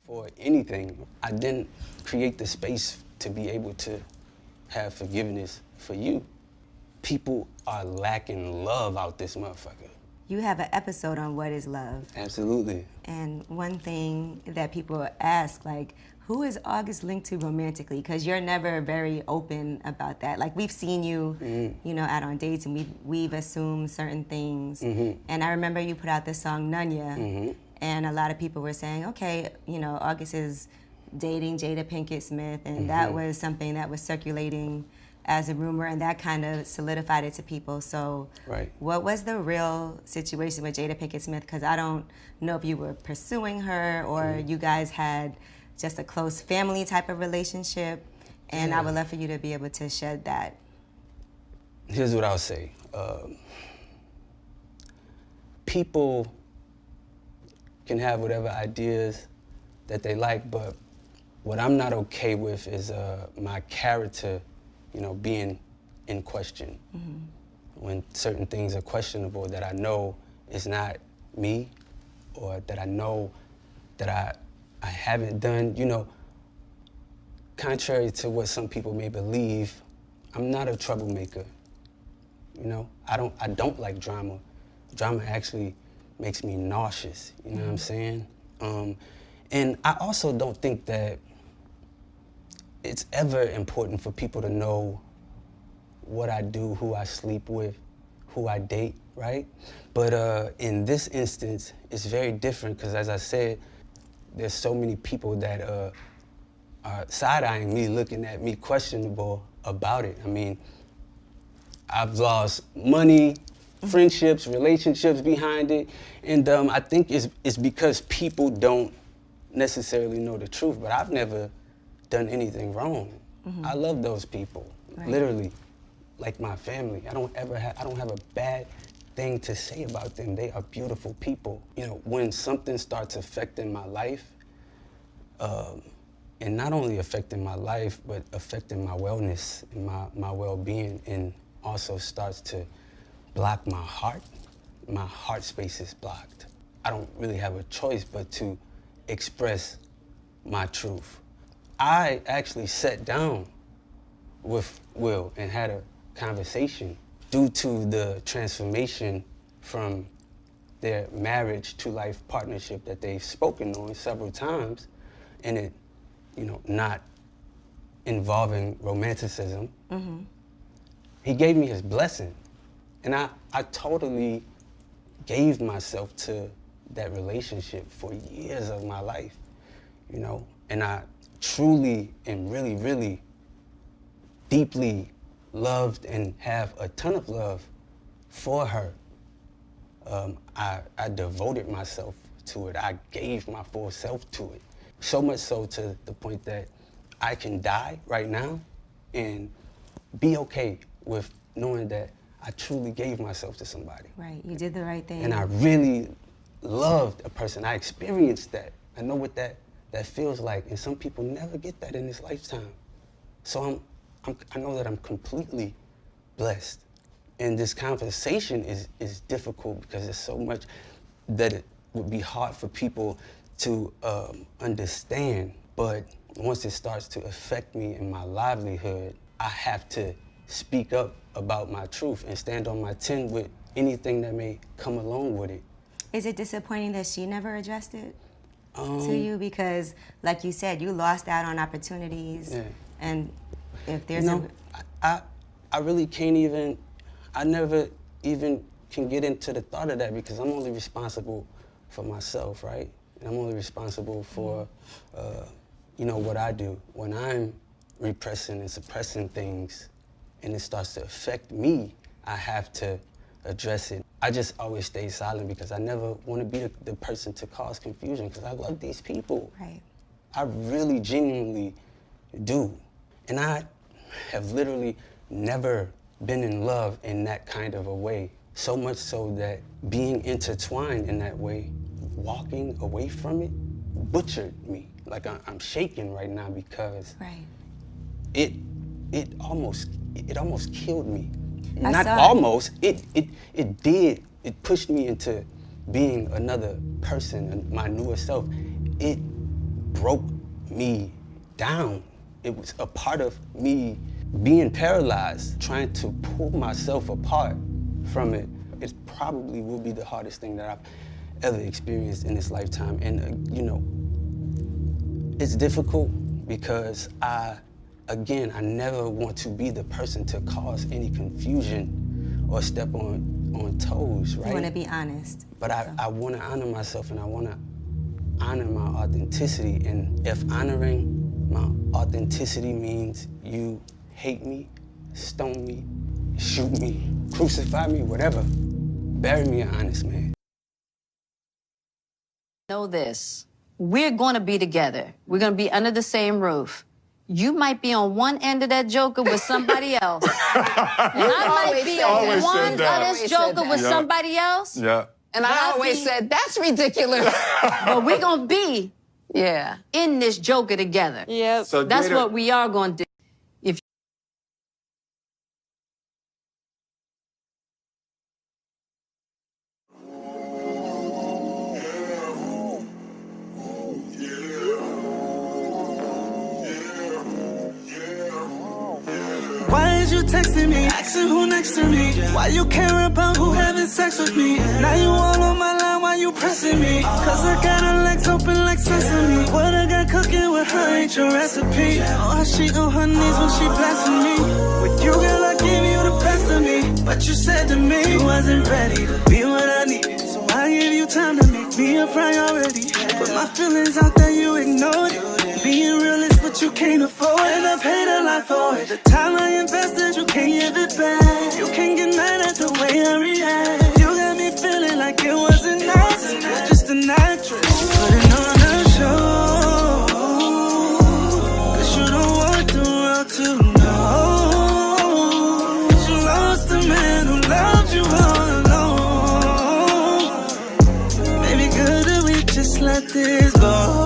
for anything. I didn't create the space to be able to have forgiveness for you. People are lacking love out this motherfucker. You have an episode on what is love. Absolutely. And one thing that people ask, like, who is August linked to romantically? Because you're never very open about that. Like, we've seen you, you know, out on dates, and we've assumed certain things. And I remember you put out the song Nunya, and a lot of people were saying, okay, you know, August is dating Jada Pinkett Smith, and that was something that was circulating as a rumor, and that kind of solidified it to people. So what was the real situation with Jada Pinkett Smith? Because I don't know if you were pursuing her or you guys had just a close family type of relationship, and I would love for you to be able to shed that. Here's what I'll say. People can have whatever ideas that they like, but what I'm not okay with is my character, you know, being in question. When certain things are questionable that I know is not me, or that I know that I haven't done, you know, contrary to what some people may believe, I'm not a troublemaker. You know, I don't like drama. Drama actually makes me nauseous, you know what I'm saying? And I also don't think that it's ever important for people to know what I do, who I sleep with, who I date, right? But in this instance, it's very different because, as I said, there's so many people that are side-eyeing me, looking at me questionable about it. I mean, I've lost money, friendships, relationships behind it, and I think it's because people don't necessarily know the truth, but I've never done anything wrong. I love those people, literally, like my family. I don't have a bad thing to say about them. They are beautiful people. You know, when something starts affecting my life, and not only affecting my life, but affecting my wellness and my well-being, and also starts to block my heart space is blocked. I don't really have a choice but to express my truth. I actually sat down with Will and had a conversation due to the transformation from their marriage to life partnership that they've spoken on several times, and it, you know, not involving romanticism. He gave me his blessing, and I totally gave myself to that relationship for years of my life, you know, and I truly and really, really deeply loved and have a ton of love for her. I devoted myself to it. I gave my full self to it. So much so to the point that I can die right now and be okay with knowing that I truly gave myself to somebody. Right, you did the right thing. And I really loved a person. I experienced that. I know what that feels like, and some people never get that in this lifetime. So I know that I'm completely blessed. And this conversation is difficult because there's so much that it would be hard for people to understand. But once it starts to affect me in my livelihood, I have to speak up about my truth and stand on my 10 with anything that may come along with it. Is it disappointing that she never addressed it to you? Because, like you said, you lost out on opportunities, and if there's I really can't even, I never even can get into the thought of that because I'm only responsible for myself, right? And I'm only responsible for, you know, what I do. When I'm repressing and suppressing things and it starts to affect me, I have to address it. I just always stay silent because I never want to be the person to cause confusion because I love these people. Right. I really genuinely do. And I have literally never been in love in that kind of a way. So much so that being intertwined in that way, walking away from it, butchered me. Like I'm shaking right now because it almost killed me. Not almost, it did. It pushed me into being another person, my newer self. It broke me down. It was a part of me being paralyzed, trying to pull myself apart from it. It probably will be the hardest thing that I've ever experienced in this lifetime. And, you know, it's difficult because I never want to be the person to cause any confusion or step on toes, right? You want to be honest. But I want to honor myself, and I want to honor my authenticity. And if honoring my authenticity means you hate me, stone me, shoot me, crucify me, whatever, bury me an honest man. Know this, we're going to be together. We're going to be under the same roof. You might be on one end of that joker with somebody else. And I might be on one of this joker with somebody else. Yeah. And I always said, that's ridiculous. But we're going to be in this joker together. Yeah. So that's what we are going to do. Why is you texting me, asking who next to me? Why you care about who having sex with me? Now you all on my line, why you pressing me? Cause I got her legs open like sesame. What I got cooking with her ain't your recipe. Oh, she on her knees when she blessing me. With you, girl, I give you the best of me. But you said to me, you wasn't ready to be what I needed. So I give you time to make me a priority. But my feelings out there, you ignored it. Being real is what you can't afford, and I paid a lot for it. The time I invested, you can't give it back. You can't get mad at the way I react. You got me feeling like it wasn't nice, just an actress putting on a show. Cause you don't want the world to know you lost a man who loved you all alone. Maybe good that we just let this go.